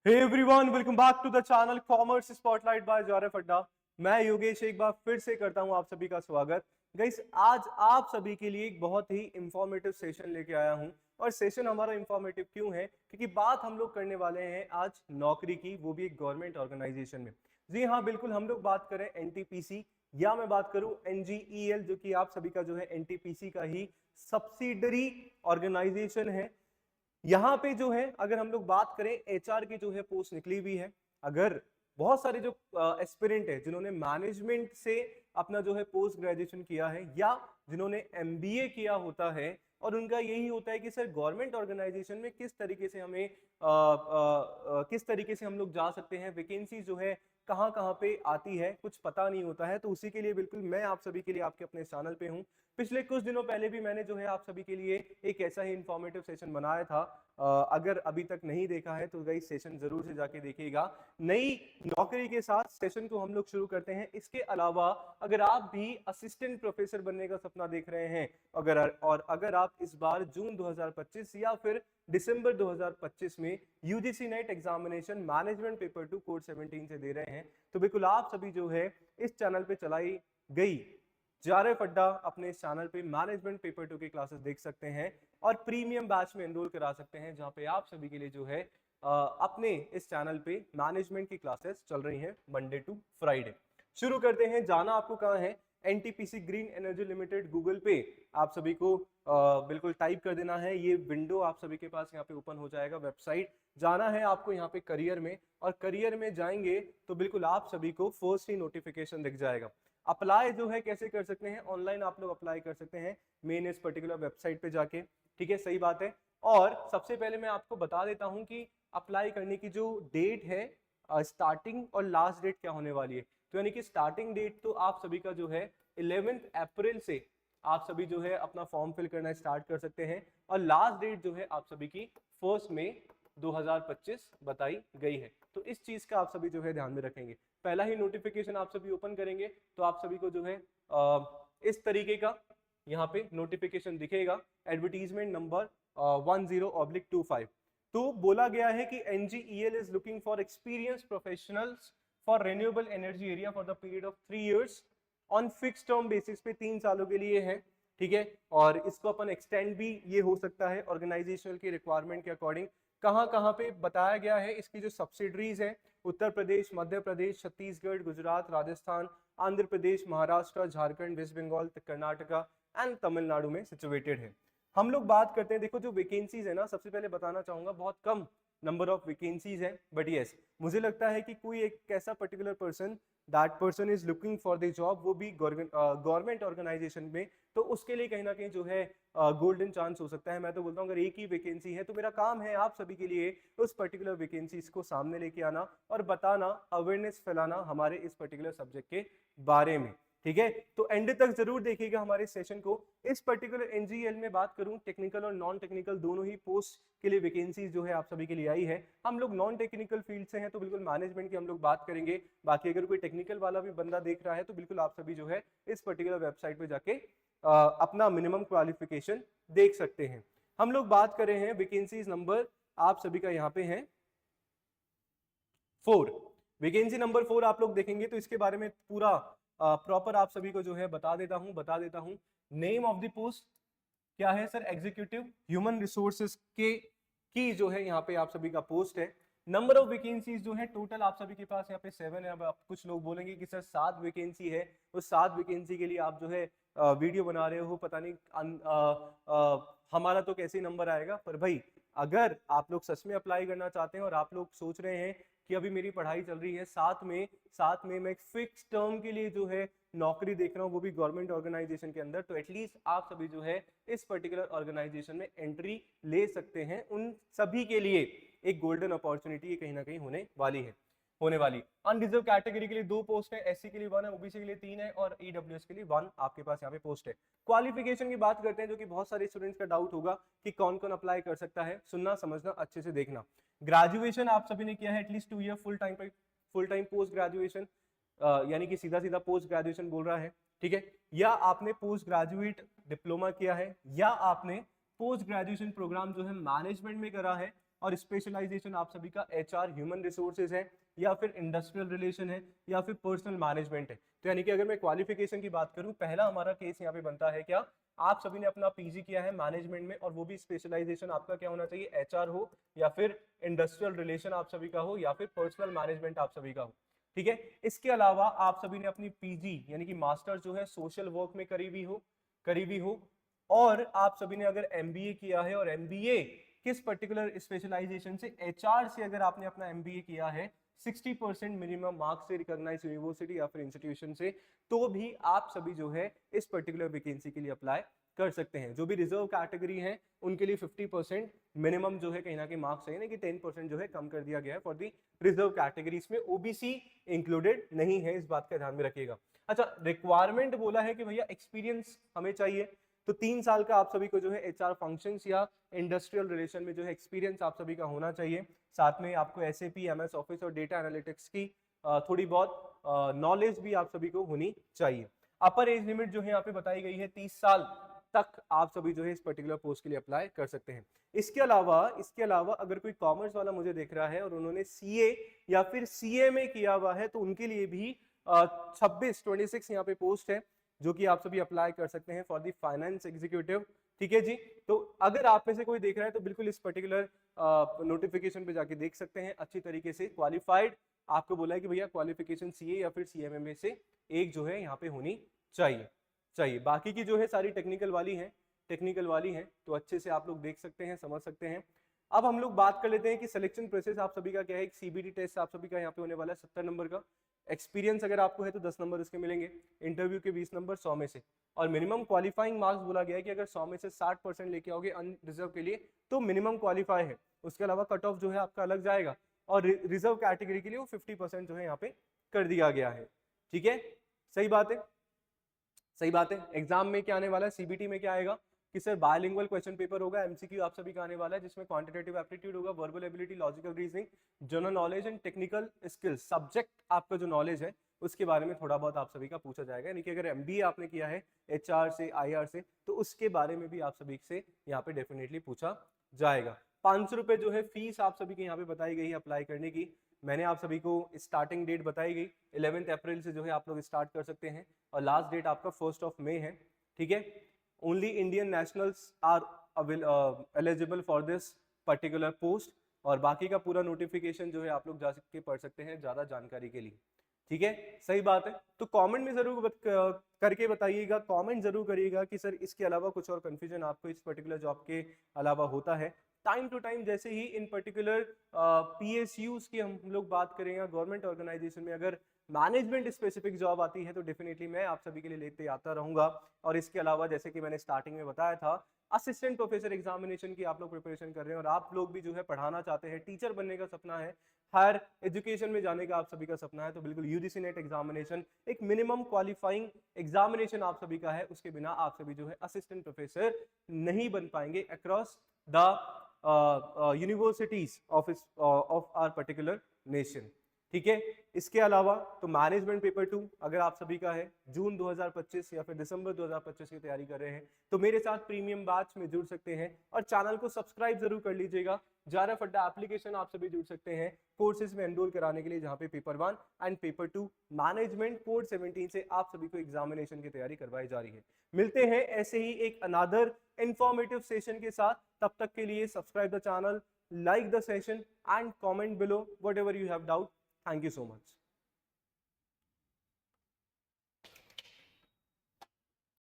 Hey everyone, welcome back to the channel commerce spotlight by जॉरेफ अड्डा। मैं योगेश एक बार फिर से करता हूं आप सभी का स्वागत। गाइस, आज आप सभी के लिए एक बहुत ही इंफॉर्मेटिव सेशन लेके आया हूं। और सेशन हमारा इंफॉर्मेटिव क्यों है? क्योंकि बात हम लोग करने वाले हैं आज नौकरी की, वो भी एक गवर्नमेंट ऑर्गेनाइजेशन में। जी हाँ, बिल्कुल, हम लोग बात करें एनटीपीसी या मैं बात करूं एनजीईएल, जो कि आप सभी का जो है एनटीपीसी का ही सब्सिडरी ऑर्गेनाइजेशन है। यहाँ पे जो है अगर हम लोग बात करें एचआर की जो है पोस्ट निकली हुई है। अगर बहुत सारे जो एस्पिरेंट है जिन्होंने मैनेजमेंट से अपना जो है पोस्ट ग्रेजुएशन किया है या जिन्होंने एमबीए किया होता है और उनका यही होता है कि सर गवर्नमेंट ऑर्गेनाइजेशन में किस तरीके से हमें किस तरीके से हम लोग जा सकते हैं, वैकेंसी जो है कहाँ कहाँ पे आती है, कुछ पता नहीं होता है। तो उसी के लिए बिल्कुल मैं आप सभी के लिए आपके अपने चैनल पे हूँ। पिछले कुछ दिनों पहले भी मैंने जो है आप सभी के लिए एक ऐसा ही इंफॉर्मेटिव सेशन बनाया था। अगर अभी तक नहीं देखा है तो गाइस सेशन जरूर से जाके देखिएगा। नई नौकरी के साथ सेशन को हम लोग शुरू करते हैं। इसके अलावा अगर आप भी असिस्टेंट प्रोफेसर बनने का सपना देख रहे हैं अगर आप इस बार जून 2025 या फिर दिसंबर 2025 में UGC net examination management paper 2 code 17 से दे रहे हैं, तो बिल्कुल आप सभी जो है इस चैनल पे चलाई गई जॉरेफ अड्डा अपने इस चैनल पे मैनेजमेंट पेपर 2 की क्लासेस देख सकते हैं और प्रीमियम बैच में एनरोल करा सकते हैं, जहां पे आप सभी के लिए जो है अपने इस चैनल पे मैनेजमेंट की क्लासेस चल रही हैं मंडे टू फ्राइडे। शुरू करते हैं। जाना आपको कहाँ है? NTPC green energy limited Google पे आप सभी को बिल्कुल टाइप कर देना है। ये विंडो आप सभी के पास यहाँ पे ओपन हो जाएगा। वेबसाइट जाना है आपको यहाँ पे करियर में, और करियर में जाएंगे तो बिल्कुल आप सभी को फर्स्ट ही नोटिफिकेशन दिख जाएगा। अप्लाई जो है कैसे कर सकते हैं? ऑनलाइन आप लोग अप्लाई कर सकते हैं मेन इस पर्टिकुलर वेबसाइट पे जाके। ठीक है, सही बात है। और सबसे पहले मैं आपको बता देता हूं कि अप्लाई करने की जो डेट है, स्टार्टिंग और लास्ट डेट क्या होने वाली है। तो यानी कि स्टार्टिंग डेट तो आप सभी का जो है 11 अप्रैल से आप सभी जो है अपना फॉर्म फिल करना स्टार्ट कर सकते हैं, और लास्ट डेट जो है आप सभी की 1 मई 2025 बताई गई है। तो इस चीज का आप सभी जो है ध्यान में रखेंगे। पहला ही नोटिफिकेशन आप सभी ओपन करेंगे तो आप सभी को जो है इस तरीके का यहाँ पे नोटिफिकेशन दिखेगा, एडवर्टीजमेंट नंबर 10/25। तो बोला गया है कि NGEL is looking for experience professionals for renewable energy area for the period of 3 years on fix term basis पे, 3 सालों के लिए है। ठीक है, और इसको अपन एक्सटेंड भी ये हो सकता है ऑर्गेनाइजेशनल की रिक्वायरमेंट के अकॉर्डिंग। कहाँ पे बताया गया है? इसकी जो सब्सिडरीज है उत्तर प्रदेश, मध्य प्रदेश, छत्तीसगढ़, गुजरात, राजस्थान, आंध्र प्रदेश, महाराष्ट्र, झारखंड, वेस्ट बंगाल, कर्नाटका एंड तमिलनाडु में सिचुएटेड है। हम लोग बात करते हैं, देखो जो वैकेंसीज है ना, सबसे पहले बताना चाहूंगा बहुत कम नंबर ऑफ वैकेंसीज है, बट यस मुझे लगता है कि कोई एक ऐसा particular person, that person is looking for the job, वो भी गवर्नमेंट ऑर्गेनाइजेशन में, तो उसके लिए कहीं ना कहीं जो है गोल्डन चांस हो सकता है। मैं तो बोलता हूँ अगर एक ही वैकेंसी है तो मेरा काम है आप सभी के लिए उस पर्टिकुलर वैकेंसीज को सामने लेके आना और बताना, अवेयरनेस फैलाना हमारे इस पर्टिकुलर सब्जेक्ट के बारे में। ठीक है, तो एंड तक जरूर देखिएगा हमारे सेशन को। इस पर्टिकुलर एनजीएल में बात करूं, टेक्निकल और नॉन टेक्निकल दोनों ही पोस्ट के लिए वैकेंसीज जो है आप सभी के लिए आई है। हम लोग नॉन टेक्निकल फील्ड से हैं तो बिल्कुल मैनेजमेंट की हम लोग बात करेंगे। बाकी अगर कोई टेक्निकल वाला भी बंदा देख रहा है तो बिल्कुल आप सभी जो है इस पर्टिकुलर वेबसाइट पे जाके अपना मिनिमम क्वालिफिकेशन देख सकते हैं। हम लोग बात कर रहे हैं वैकेंसीज नंबर आप सभी का यहाँ पे है 4। वैकेंसी नंबर 4 आप लोग देखेंगे तो इसके बारे में पूरा प्रॉपर आप सभी को जो है बता देता हूं। नेम ऑफ द पोस्ट क्या है सर? एग्जीक्यूटिव ह्यूमन रिसोर्सेज के की जो है यहाँ पे आप सभी का पोस्ट है। नंबर ऑफ वैकेंसीज जो है टोटल आप सभी के पास यहाँ पे 7 है। अब आप कुछ लोग बोलेंगे कि सर 7 वैकेंसी है, उस 7 वैकेंसी के लिए आप जो है वीडियो बना रहे हो, पता नहीं हमारा तो कैसे नंबर आएगा। पर भाई अगर आप लोग सच में अप्लाई करना चाहते हैं और आप लोग सोच रहे हैं कि अभी मेरी पढ़ाई चल रही है, साथ में मैं एक फिक्स टर्म के लिए जो है नौकरी देख रहा हूँ, वो भी गवर्नमेंट ऑर्गेनाइजेशन के अंदर, तो एटलीस्ट आप सभी जो है इस पर्टिकुलर ऑर्गेनाइजेशन में एंट्री ले सकते हैं। उन सभी के लिए एक गोल्डन अपॉर्चुनिटी कहीं ना कहीं होने वाली। अनरिजर्व कैटेगरी के लिए 2 पोस्ट है, एससी के लिए 1 है, ओबीसी के लिए 3 है और ईडब्ल्यूएस के लिए 1 आपके पास यहाँ पे पोस्ट है। क्वालिफिकेशन की बात करते हैं, जो कि बहुत सारे स्टूडेंट्स का डाउट होगा कि कौन कौन अप्लाई कर सकता है। सुनना समझना अच्छे से देखना। ग्रेजुएशन आप सभी ने किया है at least 2 year full time post graduation, यानी कि सीधा सीधा पोस्ट ग्रेजुएशन बोल रहा है। ठीक है, या आपने पोस्ट ग्रेजुएट डिप्लोमा किया है, या आपने पोस्ट ग्रेजुएशन प्रोग्राम जो है मैनेजमेंट में करा है और स्पेशलाइजेशन आप सभी का एचआर ह्यूमन रिसोर्सेज है या फिर इंडस्ट्रियल रिलेशन है या फिर पर्सनल मैनेजमेंट है। तो यानी कि अगर मैं क्वालिफिकेशन की बात करूं, पहला हमारा केस यहाँ पे बनता है क्या, आप सभी ने अपना पीजी किया है मैनेजमेंट में और वो भी स्पेशलाइजेशन आपका क्या होना चाहिए, एचआर हो या फिर इंडस्ट्रियल रिलेशन आप सभी का हो या फिर पर्सनल मैनेजमेंट आप सभी का हो। ठीक है, इसके अलावा आप सभी ने अपनी पीजी यानी कि मास्टर जो है सोशल वर्क में करी हो और आप सभी ने अगर एमबीए किया है और एमबीए किस पर्टिकुलर स्पेशलाइजेशन से, एचआर से अगर आपने अपना एमबीए किया है 60% मिनिमम मार्क्स से रिकॉग्नाइज यूनिवर्सिटी या फिर इंस्टीट्यूशन से, तो भी आप सभी जो है इस पर्टिकुलर वैकेंसी के लिए अप्लाई कर सकते हैं। जो भी रिजर्व कैटेगरी है उनके लिए 50% मिनिमम जो है कहीं ना कहीं मार्क्स चाहिए ना, कि 10% जो है कम कर दिया गया है फॉर दी रिजर्व कैटेगरी। इसमें ओबीसी इंक्लूडेड नहीं है, इस बात का ध्यान में रखिएगा। अच्छा, रिक्वायरमेंट बोला है कि भैया एक्सपीरियंस हमें चाहिए, तो 3 साल का आप सभी को जो है एचआर फंक्शंस या इंडस्ट्रियल रिलेशन में जो है एक्सपीरियंस आप सभी का होना चाहिए। साथ में आपको एसएपी, एमएस ऑफिस और डेटा एनालिटिक्स की थोड़ी बहुत नॉलेज भी आप सभी को होनी चाहिए। अपर एज लिमिट जो है यहाँ पे बताई गई है 30 साल तक आप सभी जो है इस पर्टिकुलर पोस्ट के लिए अप्लाई कर सकते हैं। इसके अलावा अगर कोई कॉमर्स वाला मुझे देख रहा है और उन्होंने सीए या फिर सीए में किया हुआ है, तो उनके लिए भी 26 यहाँ पे पोस्ट है जो कि आप सभी अप्लाई कर सकते हैं फॉर दी फाइनेंस एग्जीक्यूटिव। ठीक है जी, तो अगर आप में से कोई देख रहा है तो बिल्कुल इस पर्टिकुलर नोटिफिकेशन पे जाके देख सकते हैं अच्छी तरीके से। क्वालिफाइड आपको बोला है कि भैया क्वालिफिकेशन सीए या फिर सीएमए में से एक जो है यहाँ पे होनी चाहिए। बाकी की जो है सारी टेक्निकल वाली है, तो अच्छे से आप लोग देख सकते हैं, समझ सकते हैं। अब हम लोग बात कर लेते हैं कि सिलेक्शन प्रोसेस आप सभी का क्या है। एक सीबीटी टेस्ट आप सभी का यहाँ पे होने वाला है 70 नंबर का। एक्सपीरियंस अगर आपको है तो 10 नंबर उसके मिलेंगे, इंटरव्यू के 20 नंबर 100 में से, और मिनिमम क्वालिफाइंग मार्क्स बोला गया है कि अगर 100 में से 60% लेके आओगे अनरिजर्व के लिए तो मिनिमम क्वालिफाई है। उसके अलावा कट ऑफ जो है आपका अलग जाएगा और रिजर्व कैटेगरी के लिए वो 50% जो है यहाँ पे कर दिया गया है। ठीक है, सही बात है। एग्जाम में क्या आने वाला है, सीबीटी में क्या आएगा कि सर बायलिंगुअल क्वेश्चन पेपर होगा, एमसीक्यू आप सभी का आने वाला है, जिसमें क्वांटिटेटिव एप्टीट्यूड होगा, verbal ability, logical reasoning, general knowledge and technical skills. Subject आपका जो नॉलेज है उसके बारे में थोड़ा बहुत आप सभी का पूछा जाएगा। यानी कि अगर एमबीए आपने किया है एचआर से, आईआर से, तो उसके बारे में भी आप सभी से यहाँ पे डेफिनेटली पूछा जाएगा। 500 रुपए जो है फीस आप सभी की यहाँ पे बताई गई है अप्लाई करने की। मैंने आप सभी को स्टार्टिंग डेट बताई गई 11 अप्रैल से जो है आप लोग स्टार्ट कर सकते हैं और लास्ट डेट आपका 1 मई है। ठीक है, only Indian nationals are eligible for this particular post, और बाकी का पूरा नोटिफिकेशन जो है आप लोग जा के पढ़ सकते हैं ज्यादा जानकारी के लिए। ठीक है, सही बात है। तो कमेंट में जरूर करके बताइएगा, कमेंट जरूर करिएगा कि सर इसके अलावा कुछ और कंफ्यूजन आपको इस पर्टिकुलर जॉब के अलावा होता है। टाइम टू टाइम जैसे ही इन पर्टिकुलर पीएसयूज की हम लोग बात करेंगे, गवर्नमेंट ऑर्गेनाइजेशन में अगर मैनेजमेंट स्पेसिफिक जॉब आती है तो डेफिनेटली मैं आप सभी के लिए लेते आता रहूंगा। और इसके अलावा जैसे कि मैंने स्टार्टिंग में बताया था, असिस्टेंट प्रोफेसर एग्जामिनेशन की आप लोग प्रिपरेशन कर रहे हैं और आप लोग भी जो है पढ़ाना चाहते हैं, टीचर बनने का सपना है, हायर एजुकेशन में जाने का आप सभी का सपना है, तो बिल्कुल यूजीसी नेट एग्जामिनेशन एक मिनिमम क्वालिफाइंग एग्जामिनेशन आप सभी का है, उसके बिना आप सभी जो है असिस्टेंट प्रोफेसर नहीं बन पाएंगे across the universities of our particular nation. ठीक है, इसके अलावा तो मैनेजमेंट पेपर 2 अगर आप सभी का है जून 2025 या फिर दिसंबर 2025 की तैयारी कर रहे हैं तो मेरे साथ प्रीमियम बैच में जुड़ सकते हैं और चैनल को सब्सक्राइब जरूर कर लीजिएगा। जारफ अड्डा एप्लीकेशन आप सभी जुड़ सकते हैं कोर्सेज में एनरोल कराने के लिए, जहां पे paper 1 and paper 2 management code 17 से आप सभी को एग्जामिनेशन की तैयारी करवाई जा रही है। मिलते हैं ऐसे ही एक अनदर इंफॉर्मेटिव सेशन के साथ, तब तक के लिए subscribe the channel, like the session and comment below whatever you have doubt. Thank you so much.